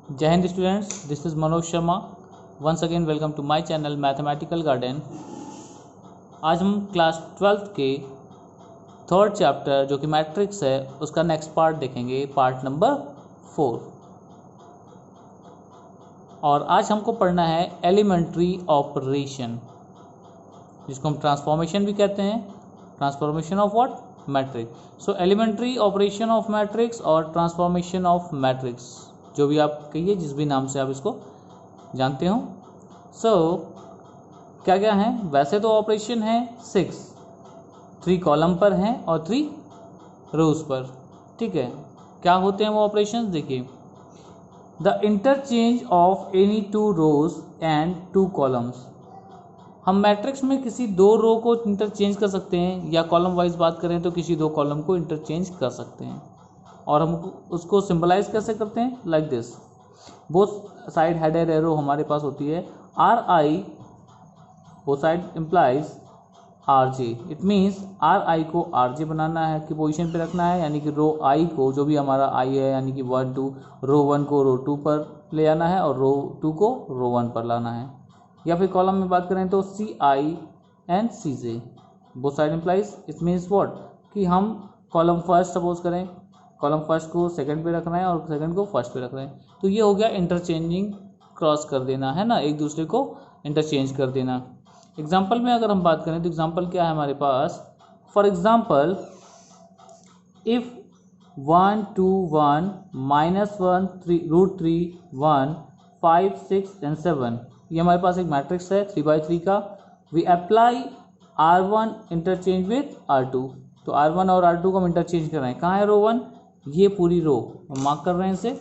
जय हिंद students, this is Manoj Sharma. Once again welcome to my channel mathematical garden. आज हम क्लास 12th के थर्ड चैप्टर जो कि मैट्रिक्स है उसका नेक्स्ट पार्ट देखेंगे, पार्ट नंबर 4। और आज हमको पढ़ना है एलिमेंट्री ऑपरेशन, जिसको हम ट्रांसफॉर्मेशन भी कहते हैं। Transformation of what? Matrix. So elementary operation of matrix और ट्रांसफॉर्मेशन ऑफ मैट्रिक्स, जो भी आप कहिए, जिस भी नाम से आप इसको जानते हो। क्या क्या है? वैसे तो ऑपरेशन है 6, 3 कॉलम पर हैं और 3 रोज पर। ठीक है, क्या होते हैं वो ऑपरेशन? देखिए, the interchange of any 2 rows and 2 columns. हम मैट्रिक्स में किसी 2 रो को इंटरचेंज कर सकते हैं, या कॉलम वाइज बात करें तो किसी 2 कॉलम को इंटरचेंज कर सकते हैं। और हम उसको सिंबलाइज कैसे करते हैं? Like this, both side headed arrow हमारे पास होती है are I, both side implies R J. It means are आई को आर जे बनाना है, कि पोजीशन पे रखना है, यानी कि रो आई को, जो भी हमारा आई है यानी कि 1 2, रो 1 को रो 2 पर ले आना है और रो 2 को रो 1 पर लाना है। या फिर कॉलम में बात करें तो C I and C J, both side implies. It means what, कि हम कॉलम फर्स्ट सपोज करें, कॉलम फर्स्ट को सेकंड पे रखना है और सेकंड को फर्स्ट पे रख रहे हैं, तो ये हो गया इंटरचेंजिंग, क्रॉस कर देना है ना, एक दूसरे को इंटरचेंज कर देना। एग्जाम्पल में अगर हम बात करें तो एग्जाम्पल क्या है हमारे पास? फॉर एग्जाम्पल, इफ 1 2 1 -1 3√3 1 5 6 एंड 7, ये हमारे पास एक मैट्रिक्स है 3x3 का। We apply R1 interchange with R2, तो R1 और R2 को हम इंटरचेंज कर रहे हैं। कहाँ है रो 1? ये पूरी रो हम मार्क कर रहे हैं इसे,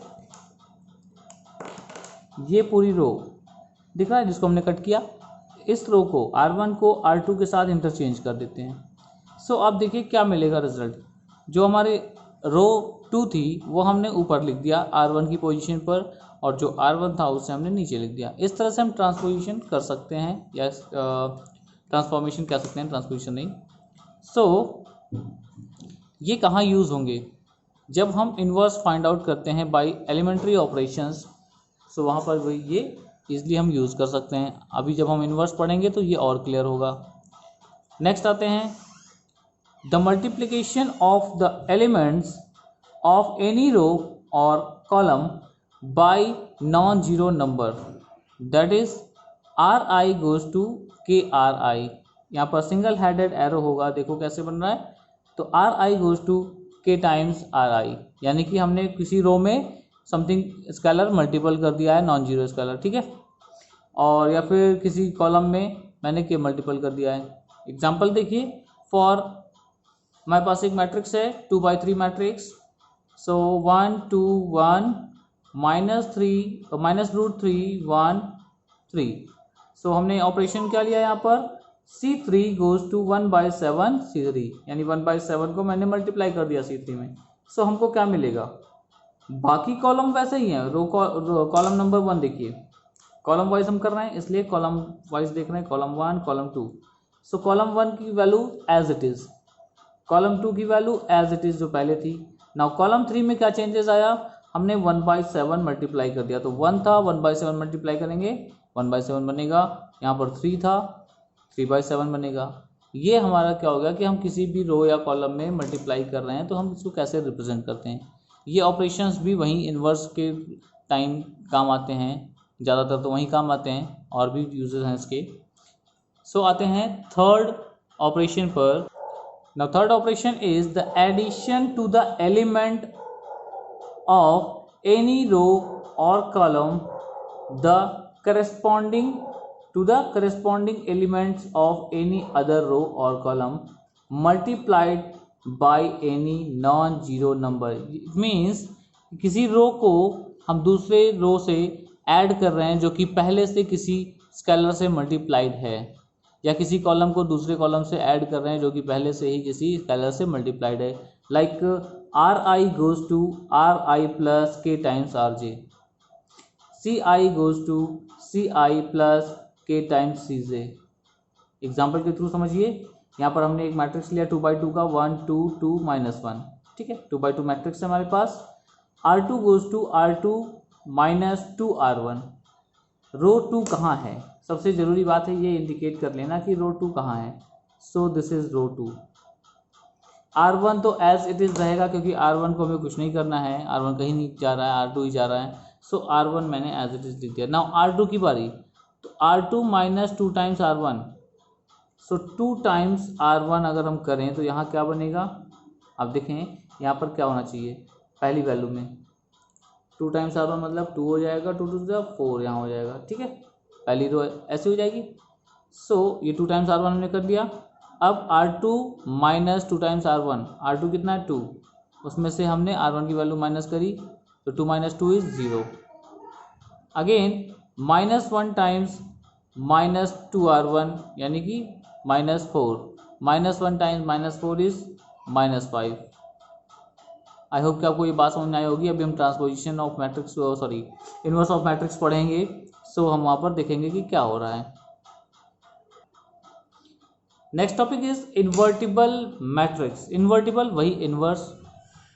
ये पूरी रो दिख रहा है जिसको हमने कट किया। इस रो को R1 को R2 के साथ इंटरचेंज कर देते हैं। सो अब देखिए क्या मिलेगा रिजल्ट। जो हमारे रो 2 थी वो हमने ऊपर लिख दिया R1 की पोजीशन पर, और जो R1 था उसे हमने नीचे लिख दिया। इस तरह से हम ट्रांसपोजिशन कर सकते हैं, या ट्रांसफॉर्मेशन कह सकते हैं, ट्रांसपोजिशन नहीं। ये कहाँ यूज़ होंगे? जब हम इन्वर्स फाइंड आउट करते हैं बाय एलिमेंट्री ऑपरेशंस, वहाँ पर वही ये इजली हम यूज़ कर सकते हैं। अभी जब हम इन्वर्स पढ़ेंगे तो ये और क्लियर होगा। नेक्स्ट आते हैं, the multiplication of the elements of any row और column by non zero number, that is R I goes to K R I. यहाँ पर सिंगल हेडेड एरो होगा, देखो कैसे बन रहा है। तो आर आई गोज टू के टाइम्स आर आई, यानी कि हमने किसी रो में समथिंग स्केलर मल्टीपल कर दिया है, नॉन जीरो स्केलर, ठीक है। और या फिर किसी कॉलम में मैंने के मल्टीपल कर दिया है। एग्जांपल देखिए, फॉर हमारे पास एक मैट्रिक्स है 2x3 मैट्रिक्स। 1 2 1 -√3 1 3। हमने ऑपरेशन क्या लिया यहाँ पर? C3 गोज टू 1/7 C3, यानी 1/7 को मैंने मल्टीप्लाई कर दिया C3 में। हमको क्या मिलेगा? बाकी कॉलम वैसे ही हैं, कॉलम नंबर 1 देखिए, कॉलम वाइज हम कर रहे हैं इसलिए कॉलम वाइज देख रहे हैं, कॉलम 1 कॉलम 2। कॉलम 1 की value as it is, column 2 की वैल्यू एज इट इज जो पहले थी। नाउ कॉलम 3 में क्या चेंजेस आया? हमने 1/7 मल्टीप्लाई कर दिया, तो 1 था 1/7 मल्टीप्लाई करेंगे 1/7 बनेगा। यहाँ पर 3 था 3/7 बनेगा। ये हमारा क्या हो गया कि हम किसी भी रो या कॉलम में मल्टीप्लाई कर रहे हैं तो हम इसको कैसे रिप्रेजेंट करते हैं। ये ऑपरेशंस भी वहीं इन्वर्स के टाइम काम आते हैं, ज़्यादातर तो वहीं काम आते हैं, और भी यूजेस हैं इसके। आते हैं थर्ड ऑपरेशन पर। Now third operation is the addition to the element of any row और column the corresponding to the corresponding elements of any other row or column multiplied by any non-zero number। It means किसी रो को हम दूसरे रो से add कर रहे हैं जो कि पहले से किसी स्केलर से मल्टीप्लाइड है, या किसी कॉलम को दूसरे कॉलम से ऐड कर रहे हैं जो कि पहले से ही किसी स्केलर से मल्टीप्लाइड है। Like R I goes to R I plus K times R J, C I goes to C I plus K times C J. Example के थ्रू समझिए, यहाँ पर हमने एक मैट्रिक्स लिया 2x2 का 1 2 2 -1, ठीक है, 2x2 मैट्रिक्स है हमारे पास। R2 goes to R2 -2r1। रो 2 कहाँ है, सबसे ज़रूरी बात है ये इंडिकेट कर लेना कि रो 2 कहाँ है। सो दिस इज रो 2। r1 तो एज इट इज़ रहेगा क्योंकि r1 को हमें कुछ नहीं करना है, r1 कहीं नहीं जा रहा है, r2 ही जा रहा है। सो r1 मैंने एज इट इज़ लिख दिया। नाउ r2 की बारी, तो r2 माइनस 2 टाइम्स r1। सो 2 टाइम्स r1 अगर हम करें तो यहाँ क्या बनेगा, अब देखें यहाँ पर क्या होना चाहिए पहली वैल्यू में, 2 टाइम्स r1 मतलब 2 हो जाएगा, 2 टू द 4 यहाँ हो जाएगा, ठीक है, पहली रो ऐसी हो जाएगी। सो ये 2 टाइम्स r1 हमने कर दिया। अब r2 minus 2 times r1, r2 कितना है 2, उसमें से हमने r1 की वैल्यू माइनस करी, तो 2 minus 2 is 0। Again -1 times -2r1 यानी कि -4, -1 टाइम्स -4 इज -5। आई होप कि आपको ये बात समझ में आई होगी। अभी हम transposition of matrix, sorry inverse of matrix पढ़ेंगे। सो हम वहाँ पर देखेंगे कि क्या हो रहा है। Next topic is invertible matrix. Invertible वही इनवर्स,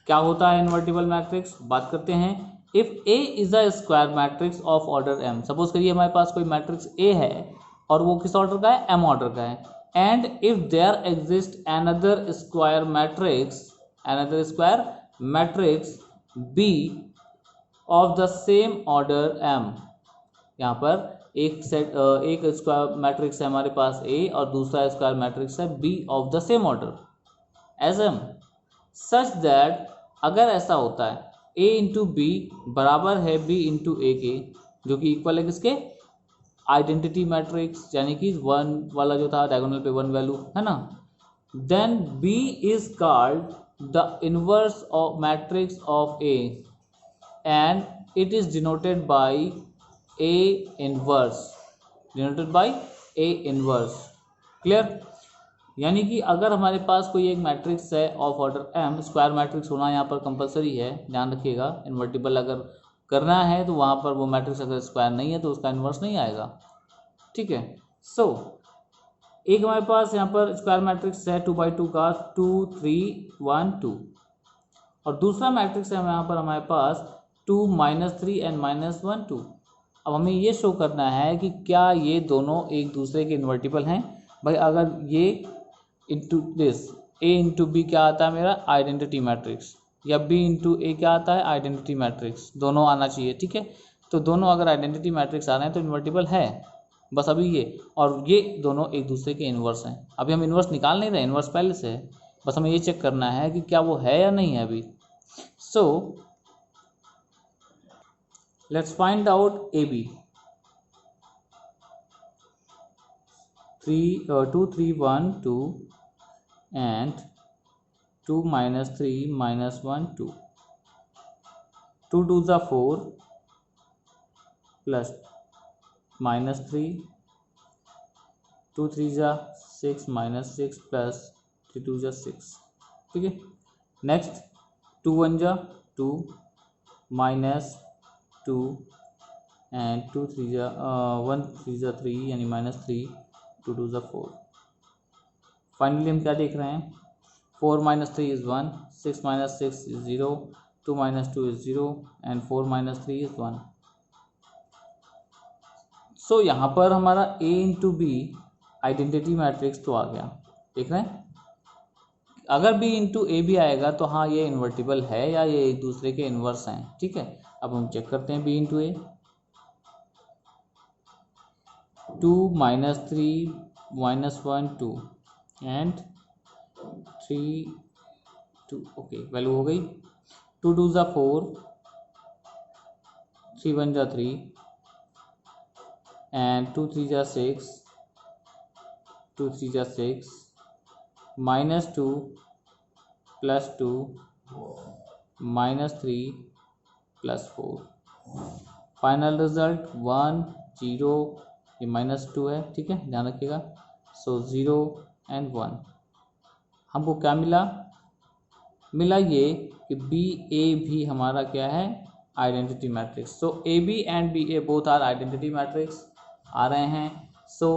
क्या होता है इन्वर्टिबल मैट्रिक्स, बात करते हैं। If A is a square matrix of order M, suppose करिए हमारे पास कोई मैट्रिक्स ए है और वो किस ऑर्डर का है, एम ऑर्डर का है। And if there exist another square matrix B of the same order M, यहाँ पर एक स्क्वायर मैट्रिक्स है हमारे पास ए और दूसरा स्क्वायर मैट्रिक्स है B of the same order as M, such that, अगर ऐसा होता है a इंटू बी बराबर है b इंटू ए के, जो कि इक्वल है किसके, आइडेंटिटी मैट्रिक्स, यानी कि 1 वाला जो था डायगोनल पे 1 वैल्यू है ना, then b is called the inverse of matrix of a and it is denoted by a inverse, clear. यानी कि अगर हमारे पास कोई एक मैट्रिक्स है of order M, square matrix होना यहाँ पर कंपलसरी है, ध्यान रखिएगा। इन्वर्टिबल अगर करना है तो वहाँ पर वो मैट्रिक्स अगर स्क्वायर नहीं है तो उसका इन्वर्स नहीं आएगा, ठीक है। सो एक हमारे पास यहाँ पर स्क्वायर मैट्रिक्स है 2x2 का 2 3 1 2, और दूसरा मैट्रिक्स है यहाँ पर हमारे पास 2 -3 एंड -1 2। अब हमें ये शो करना है कि क्या ये दोनों एक दूसरे के इन्वर्टिबल हैं। भाई अगर ये into this A into B क्या आता है मेरा, आइडेंटिटी मैट्रिक्स, या बी इंटू ए क्या आता है, आइडेंटिटी मैट्रिक्स, दोनों आना चाहिए, ठीक है। तो दोनों अगर आइडेंटिटी मैट्रिक्स आ रहे हैं तो इन्वर्टिबल है, बस अभी ये और ये दोनों एक दूसरे के इन्वर्स हैं। अभी हम इन्वर्स निकाल नहीं रहे, इन्वर्स पहले से है, बस हमें ये चेक करना है कि क्या वो है या नहीं है अभी। So let's find out A B. 2 3 1 2 and 2 -3 -1 2, 2 2 the 4 plus -3, 2 3 the 6 -6 plus 3 2 the 6, ठीक है। Next 2 1 the 2 -2 and 2 3 the 1 3 the 3 यानी -3, 2 2 the 4। फाइनली हम क्या देख रहे हैं, 4 -3 is 1, 6 -6 is 0, 2 -2 is 0 and 4 -3 is 1। So यहाँ पर हमारा a into B identity matrix तो आ गया, देख रहे हैं। अगर b इंटू ए भी आएगा तो हाँ ये इन्वर्टिबल है या ये एक दूसरे के इन्वर्स हैं, ठीक है। अब हम चेक करते हैं b into A, 2 -3 -1 2 and 3 2, okay value हो गई। 2 2 ज़ा 4, 3 1 ज़ा 3 एंड 2 3 ज़ा 6, 2 3 ज़ा 6, -2 +2 -3 +4। फाइनल रिजल्ट 1 0, ये -2 है, ठीक है, ध्यान रखिएगा। सो 0 एंड 1, हमको क्या मिला ये कि बी ए भी हमारा क्या है, identity matrix. So A B and B A both are identity matrix आ रहे हैं। So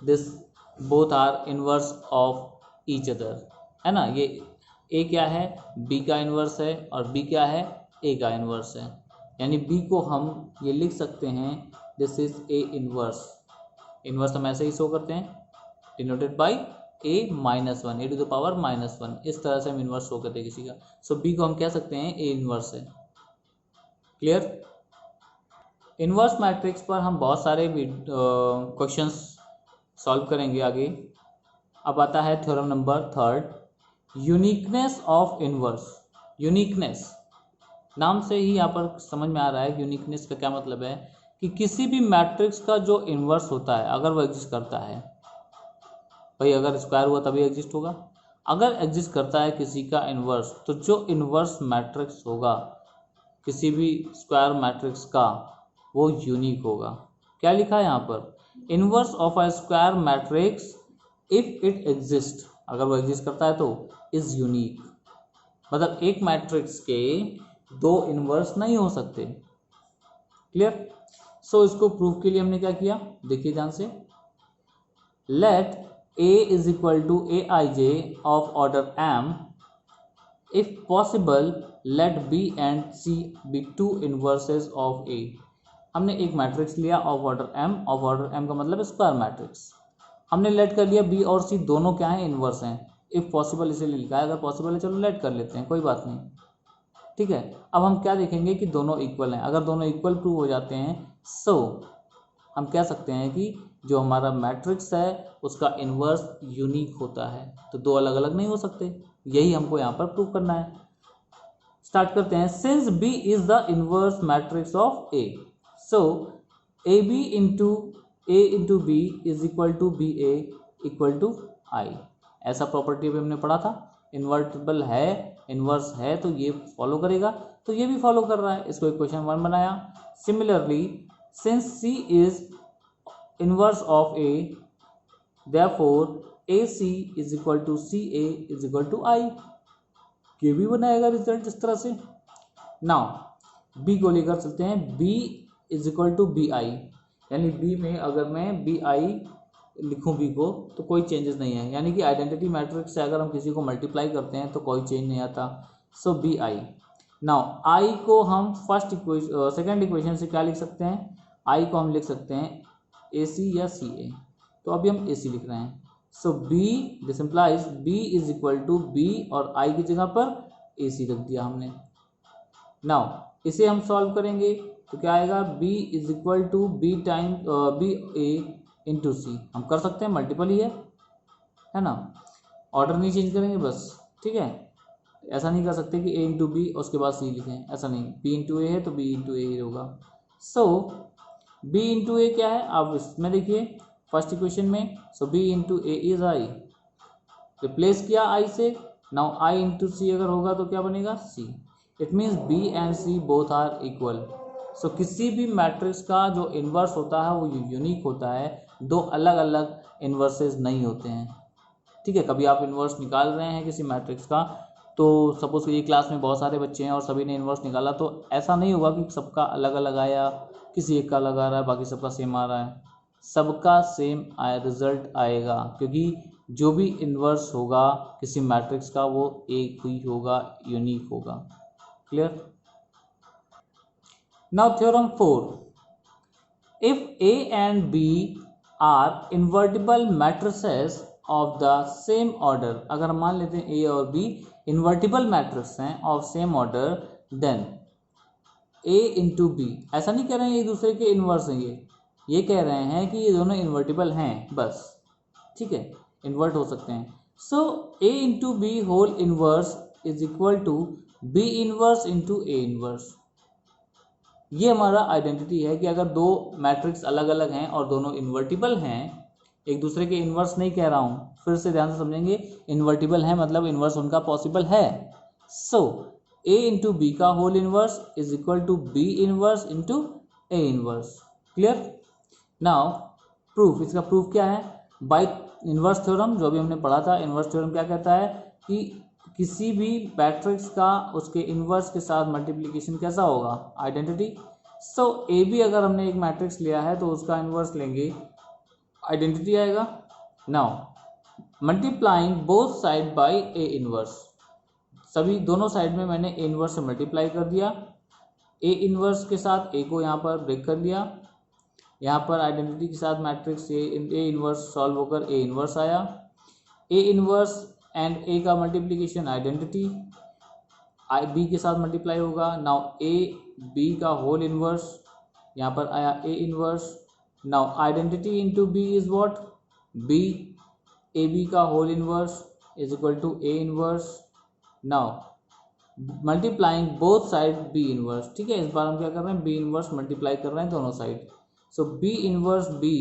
this both are inverse of each other, है ना। ये ए क्या है, बी का इनवर्स है और बी क्या है, ए का इनवर्स है। यानी बी को हम ये लिख सकते हैं this is A inverse. Inverse हम ऐसे ही शो करते हैं, denoted by A minus one, A to the power minus one, इस तरह से हम इनवर्स शो करते हैं किसी का। सो बी को हम कह सकते हैं ए इनवर्स है। क्लियर? इनवर्स मैट्रिक्स पर हम बहुत सारे क्वेश्चंस सॉल्व करेंगे आगे। अब आता है theorem number third, uniqueness of inverse. Uniqueness नाम से ही यहाँ पर समझ में आ रहा है यूनिकनेस का क्या मतलब है कि किसी भी मैट्रिक्स का जो इनवर्स होता है अगर वो एग्जिस्ट करता है, भाई अगर स्क्वायर हुआ तभी एग्जिस्ट होगा, अगर एग्जिस्ट करता है किसी का इनवर्स, तो जो इनवर्स मैट्रिक्स होगा किसी भी स्क्वायर मैट्रिक्स का वो यूनिक होगा। क्या लिखा है यहाँ पर? Inverse of a square matrix if it exist, अगर वो एग्जिस्ट करता है तो इज यूनिक। मतलब एक मैट्रिक्स के दो इनवर्स नहीं हो सकते। क्लियर? सो इसको प्रूफ के लिए हमने क्या किया, देखिए ध्यान से। Let A is equal to Aij of order m, if possible let B and C be two inverses of A। हमने एक मैट्रिक्स लिया of order m, of order m का मतलब स्क्वायर मैट्रिक्स, हमने लेट कर लिया B और C दोनों क्या हैं, इनवर्स हैं। इफ पॉसिबल इसीलिए लिखा है, अगर पॉसिबल है चलो लेट कर लेते हैं, कोई बात नहीं। ठीक है, अब हम क्या देखेंगे कि दोनों इक्वल हैं। अगर दोनों इक्वल प्रूव हो जाते हैं सो हम कह सकते हैं कि जो हमारा मैट्रिक्स है उसका इन्वर्स यूनिक होता है। तो दो अलग अलग नहीं हो सकते, यही हमको यहाँ पर प्रूव करना है। स्टार्ट करते हैं। Since B is the inverse matrix of A, so AB into B is equal to B A equal to I. ऐसा प्रॉपर्टी अभी हमने पढ़ा था, इन्वर्टिबल है, इन्वर्स है तो ये फॉलो करेगा, तो ये भी फॉलो कर रहा है। इसको इक्वेशन 1 बनाया। Similarly since C is inverse of A, therefore AC is equal to CA is equal to I। ये भी बनाएगा रिजल्ट इस तरह से। नाउ B को लेकर चलते हैं। B is equal to BI, यानी B में अगर मैं BI लिखूं B को तो कोई चेंजेस नहीं है, यानी कि आइडेंटिटी मैट्रिक्स से अगर हम किसी को मल्टीप्लाई करते हैं तो कोई चेंज नहीं आता। सो BI। नाउ I को हम सेकेंड इक्वेशन से क्या लिख सकते हैं, I को हम लिख सकते हैं AC या CA, तो अभी हम AC लिख रहे हैं। So B this implies B is equal to B और I की जगह पर AC रख दिया हमने। नाउ इसे हम सॉल्व करेंगे तो क्या आएगा, B is equal to B time BA into C। हम कर सकते हैं, मल्टीपल ही है ना, ऑर्डर नहीं चेंज करेंगे बस। ठीक है, ऐसा नहीं कर सकते कि A इंटू बी और उसके बाद C लिखें, ऐसा नहीं। B इंटू ए है तो B इंटू ए ही होगा। सो B इंटू ए क्या है, आप इसमें देखिए फर्स्ट इक्वेशन में। So B into A is I, replace किया I से। नाउ I इंटू C अगर होगा तो क्या बनेगा, C। It means B and C both are equal. So किसी भी मैट्रिक्स का जो इन्वर्स होता है वो यूनिक होता है, दो अलग अलग इन्वर्सेस नहीं होते हैं। ठीक है, कभी आप इन्वर्स निकाल रहे हैं किसी मैट्रिक्स का, तो सपोज कीजिए क्लास में बहुत सारे बच्चे हैं और सभी ने इन्वर्स निकाला, तो ऐसा नहीं होगा कि सबका अलग अलग आया, किसी एक का अलग आ रहा है बाकी सबका सेम आ रहा है। सबका सेम रिजल्ट आएगा, क्योंकि जो भी इन्वर्स होगा किसी मैट्रिक्स का वो एक ही होगा, यूनिक होगा। Clear? Now theorem 4, if A and B are invertible matrices of the same order, अगर हम मान लेते हैं A और B इन्वर्टिबल मैट्रिक्स हैं of same order, then A into B, ऐसा नहीं कह रहे हैं एक दूसरे के इन्वर्स हैं, ये कह रहे हैं कि ये दोनों इन्वर्टिबल हैं बस। ठीक है, इन्वर्ट हो सकते हैं। So A into B whole inverse is equal to B inverse into A inverse. ये हमारा आइडेंटिटी है कि अगर दो मैट्रिक्स अलग अलग हैं और दोनों इन्वर्टिबल हैं, एक दूसरे के इन्वर्स नहीं कह रहा हूँ, फिर से ध्यान से समझेंगे, इन्वर्टिबल है मतलब इन्वर्स उनका पॉसिबल है। सो A इंटू बी का whole inverse is equal to B inverse into A inverse. Clear? Now proof, इसका प्रूफ क्या है, बाय इन्वर्स थ्योरम, जो भी हमने पढ़ा था। इन्वर्स थ्योरम क्या कहता है कि किसी भी मैट्रिक्स का उसके इन्वर्स के साथ मल्टीप्लिकेशन कैसा होगा, आइडेंटिटी। सो ए बी अगर हमने एक मैट्रिक्स लिया है तो उसका इन्वर्स लेंगे, आइडेंटिटी आएगा। Now multiplying both side by A inverse, सभी दोनों साइड में मैंने ए इन्वर्स से मल्टीप्लाई कर दिया। ए इन्वर्स के साथ ए को यहाँ पर ब्रेक कर लिया, यहाँ पर आइडेंटिटी के साथ मैट्रिक्स ए इन्वर्स सॉल्व होकर ए इन्वर्स आया, ए इन्वर्स एंड ए का मल्टीप्लिकेशन आइडेंटिटी आई बी के साथ मल्टीप्लाई होगा। नाउ ए बी का होल इन्वर्स यहाँ पर आया A inverse. Now identity into B is what, B A B का whole inverse is equal to A inverse. Now multiplying both side B inverse, ठीक है, इस बार हम क्या कर रहे हैं, बी इन्वर्स मल्टीप्लाई कर रहे हैं दोनों side. So B inverse B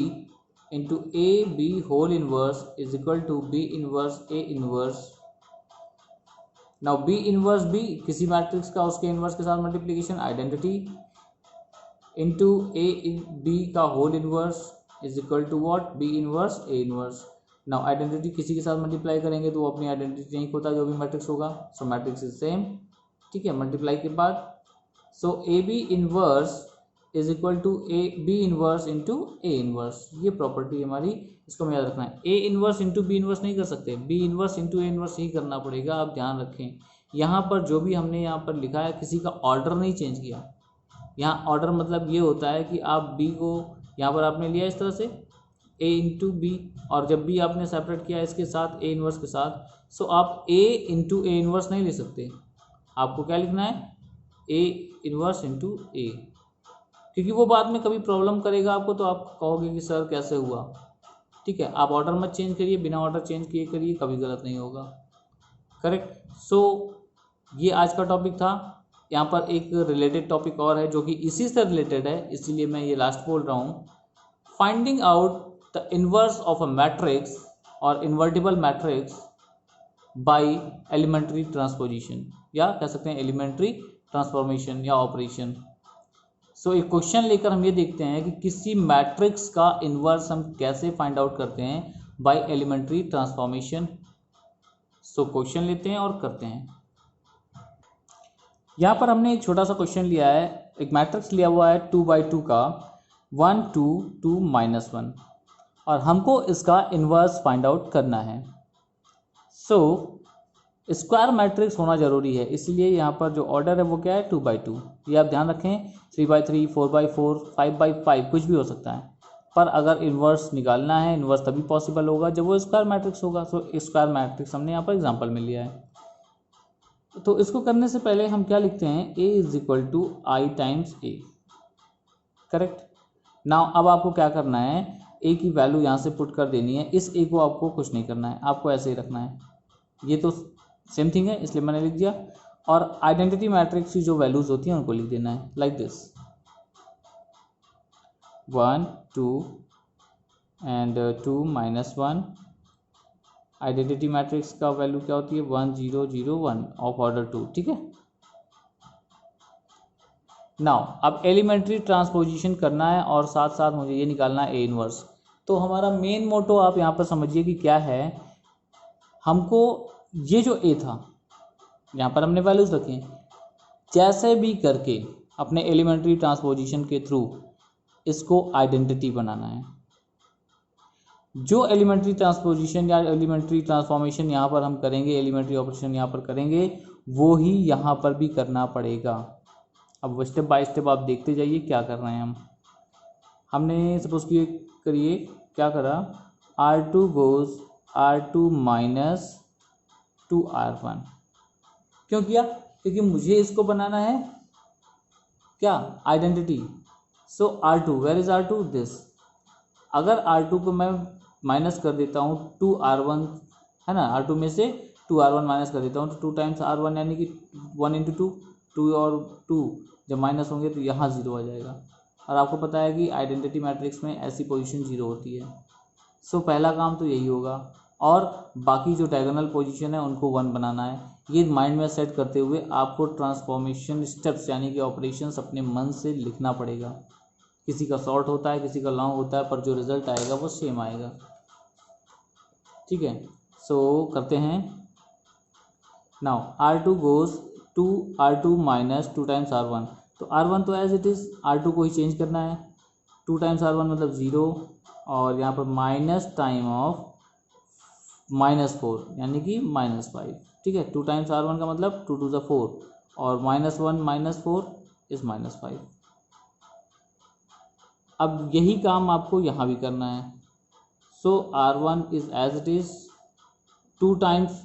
into A B whole inverse is equal to B inverse A inverse. Now B inverse B किसी मैट्रिक्स का उसके इन्वर्स के साथ multiplication identity into A B का whole inverse is equal to what, B inverse A inverse. Now identity किसी के साथ multiply करेंगे तो वो अपनी आइडेंटिटी नहीं खोता जो भी मैट्रिक्स होगा। सो मैट्रिक्स इज सेम, ठीक है, मल्टीप्लाई के बाद। So A B inverse is equal to A B inverse into A inverse, ये प्रॉपर्टी हमारी, इसको हमें याद रखना है। A inverse into B inverse नहीं कर सकते, B inverse into A inverse ही करना पड़ेगा। आप ध्यान रखें यहाँ पर जो भी हमने यहाँ पर लिखा है किसी का ऑर्डर नहीं चेंज किया। यहाँ ऑर्डर मतलब ये होता है कि आप बी को यहाँ पर आपने लिया इस तरह से ए इंटू बी, और जब बी आपने सेपरेट किया इसके साथ ए इन्वर्स के साथ, सो आप ए इंटू ए इन्वर्स नहीं ले सकते। आपको क्या लिखना है, ए इन्वर्स इंटू ए, क्योंकि वो बाद में कभी प्रॉब्लम करेगा आपको, तो आप कहोगे कि सर कैसे हुआ, ठीक है। आप ऑर्डर मत चेंज करिए, बिना ऑर्डर चेंज किए करिए, कभी गलत नहीं होगा, करेक्ट। सो ये आज का टॉपिक था। यहाँ पर एक रिलेटेड टॉपिक और है जो कि इसी से रिलेटेड है, इसीलिए मैं ये लास्ट बोल रहा हूँ। Finding out the inverse of a matrix और invertible matrix by elementary transposition, या कह सकते हैं एलिमेंट्री ट्रांसफॉर्मेशन या ऑपरेशन। सो एक क्वेश्चन लेकर हम ये देखते हैं कि किसी मैट्रिक्स का इन्वर्स हम कैसे फाइंड आउट करते हैं by elementary transformation. So question लेते हैं और करते हैं। यहाँ पर हमने एक छोटा सा क्वेश्चन लिया है, एक मैट्रिक्स लिया हुआ है 2x2 का 1 2 2 -1, और हमको इसका इन्वर्स फाइंड आउट करना है। सो स्क्वायर मैट्रिक्स होना जरूरी है, इसलिए यहाँ पर जो ऑर्डर है वो क्या है 2x2। ये आप ध्यान रखें, 3x3 4x4 5x5 कुछ भी हो सकता है, पर अगर इन्वर्स निकालना है, इन्वर्स तभी पॉसिबल होगा जब वो स्क्वायर मैट्रिक्स होगा। सो स्क्वायर मैट्रिक्स हमने यहाँ पर एग्जाम्पल में लिया है। तो इसको करने से पहले हम क्या लिखते हैं, A is equal to I times A, correct. Now अब आपको क्या करना है, ए की वैल्यू यहाँ से पुट कर देनी है। इस ए को आपको कुछ नहीं करना है, आपको ऐसे ही रखना है, ये तो सेम थिंग है इसलिए मैंने लिख दिया। और आइडेंटिटी मैट्रिक्स की जो वैल्यूज होती हैं उनको लिख देना है like this 1 2 and 2 -1। Identity matrix का वैल्यू क्या होती है 1 0 0 1 ऑफ ऑर्डर 2, ठीक है। नाउ अब एलिमेंट्री ट्रांसपोजिशन करना है और साथ साथ मुझे ये निकालना है ए इनवर्स। तो हमारा मेन मोटो आप यहाँ पर समझिए कि क्या है, हमको ये जो ए था यहाँ पर हमने वैल्यूज रखी हैं, जैसे भी करके अपने एलिमेंट्री ट्रांसपोजिशन के थ्रू इसको आइडेंटिटी बनाना है। जो एलिमेंट्री ट्रांसपोजिशन या एलिमेंट्री ट्रांसफॉर्मेशन यहाँ पर हम करेंगे, एलिमेंट्री ऑपरेशन यहाँ पर करेंगे, वो ही यहाँ पर भी करना पड़ेगा। अब स्टेप बाय स्टेप आप देखते जाइए क्या कर रहे हैं हम। हमने सपोज कि करिए क्या करा, R2 goes R2 minus 2R1। क्यों किया, क्योंकि मुझे इसको बनाना है क्या, identity. So R2, where is R2, this. अगर R2 को मैं माइनस कर देता हूँ 2R1 है ना, R2 में से 2R1 माइनस कर देता हूँ तो 2 टाइम्स R1 यानी कि 1 इंटू 2, 2 और 2 जब माइनस होंगे तो यहाँ 0 आ जाएगा। और आपको पता है कि आइडेंटिटी मैट्रिक्स में ऐसी पोजीशन 0 होती है। सो पहला काम तो यही होगा, और बाकी जो डायगोनल पोजीशन है उनको 1 बनाना है। ये माइंड में सेट करते हुए आपको ट्रांसफॉर्मेशन स्टेप्स यानी कि ऑपरेशंस अपने मन से लिखना पड़ेगा। किसी का शॉर्ट होता है, किसी का लॉन्ग होता है, पर जो रिजल्ट आएगा वो सेम आएगा, ठीक है। सो करते हैं। Now R2 goes to R2 minus 2 times R1। तो R1 तो एज इट इज़, R2 को ही चेंज करना है। 2 टाइम्स R1 मतलब 0, और यहाँ पर माइनस टाइम ऑफ -4 यानी कि -5, ठीक है। 2 टाइम्स R1 का मतलब 2 2 ज़ा 4, और -1 -4 इज -5। अब यही काम आपको यहाँ भी करना है। So R1 is as it is, 2 times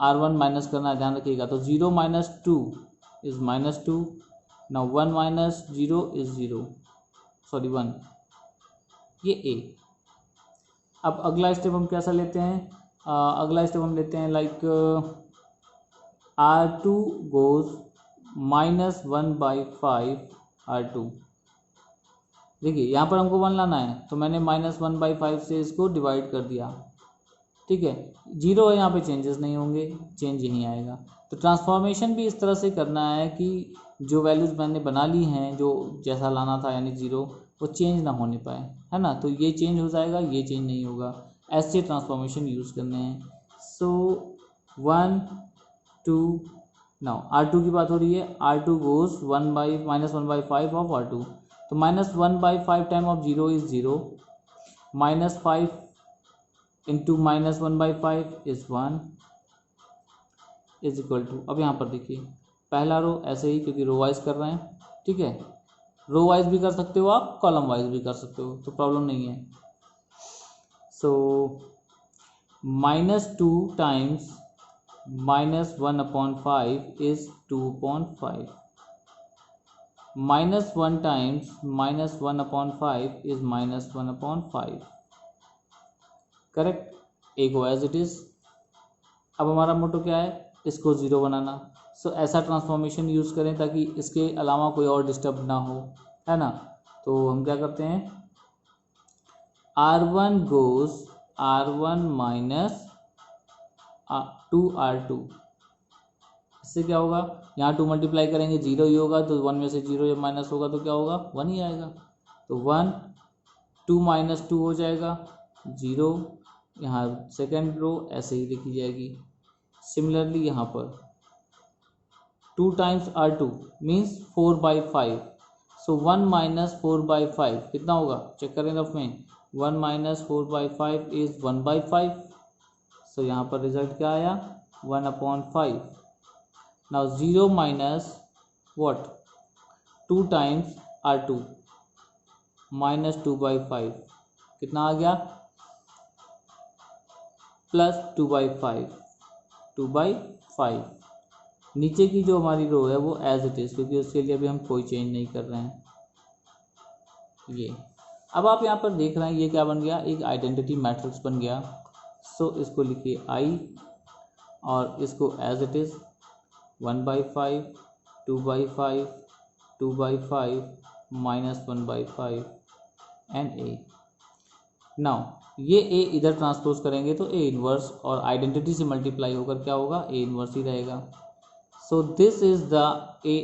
R1 minus करना है, ध्यान रखिएगा। तो 0 - 2 इज -2। नाउ 1 - 0 इज 0, सॉरी 1, ये A। अब अगला स्टेप हम कैसा लेते हैं? अगला स्टेप हम लेते हैं लाइक R2 गोज -1/5 R2। देखिए यहाँ पर हमको 1 लाना है, तो मैंने -1/5 से इसको डिवाइड कर दिया, ठीक है। 0 है, यहाँ पे चेंजेस नहीं होंगे, चेंज यहीं आएगा। तो ट्रांसफॉर्मेशन भी इस तरह से करना है कि जो वैल्यूज़ मैंने बना ली हैं, जो जैसा लाना था यानी 0, वो चेंज ना होने पाए, है ना। तो ये चेंज हो जाएगा, ये चेंज नहीं होगा। ऐसे ट्रांसफॉर्मेशन यूज़ करने हैं। सो 1 2 नाउ R2 की बात हो रही है। R2 goes -1/5 of R2। तो -1/5 time of 0 is 0, -5 into -1/5 is 1 is equal to, अब यहाँ पर देखिए पहला रो ऐसे ही, क्योंकि रो वाइज कर रहे हैं, ठीक है। रो वाइज भी कर सकते हो आप, कॉलम वाइज भी कर सकते हो, तो प्रॉब्लम नहीं है। So -2 times -1/5 is 2/5, -1 times -1/5 is -1/5, correct. A को एज इट इज। अब हमारा मोटो क्या है? इसको 0 बनाना। सो ऐसा ट्रांसफॉर्मेशन यूज़ करें ताकि इसके अलावा कोई और डिस्टर्ब ना हो, है ना। तो हम क्या करते हैं, R1 गोज R1 - 2R2। इससे क्या होगा, यहाँ 2 मल्टीप्लाई करेंगे 0 ही होगा, तो 1 में से 0 जब माइनस होगा तो क्या होगा, 1 ही आएगा। तो 1 2 - 2 हो जाएगा 0। यहाँ सेकेंड रो ऐसे ही लिखी जाएगी। सिमिलरली यहाँ पर 2 टाइम्स R2 मीन्स 4/5। सो 1 - 4/5 कितना होगा, चेक करें रफ में। 1 - 4/5 इज 1/5। सो यहाँ पर रिजल्ट क्या आया, 1/5। Now 0 minus what 2 times R2 -2/5 कितना आ गया, +2/5, 2/5। नीचे की जो हमारी रो है वो एज इट इज़, क्योंकि उसके लिए अभी हम कोई चेंज नहीं कर रहे हैं। ये अब आप यहाँ पर देख रहे हैं ये क्या बन गया, एक आइडेंटिटी मैट्रिक्स बन गया। सो इसको लिखिए I और इसको as it is 1/5, 2/5, 2/5, -1/5 and A। नाउ ये A इधर ट्रांसपोज करेंगे तो A इनवर्स, और आइडेंटिटी से मल्टीप्लाई होकर क्या होगा, A इनवर्स ही रहेगा। So this is the A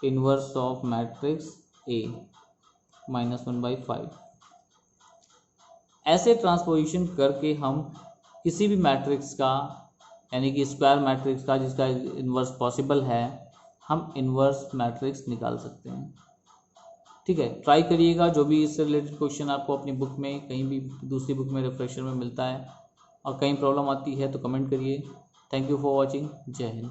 inverse of matrix A -1/5। ऐसे ट्रांसपोजिशन करके हम किसी भी मैट्रिक्स का, यानी कि स्क्वायर मैट्रिक्स का जिसका इन्वर्स पॉसिबल है, हम इन्वर्स मैट्रिक्स निकाल सकते हैं। ठीक है, ट्राई करिएगा। जो भी इससे रिलेटेड क्वेश्चन आपको अपनी बुक में, कहीं भी दूसरी बुक में, रिफ्रेशर में मिलता है और कहीं प्रॉब्लम आती है तो कमेंट करिए। Thank you for watching. जय हिंद।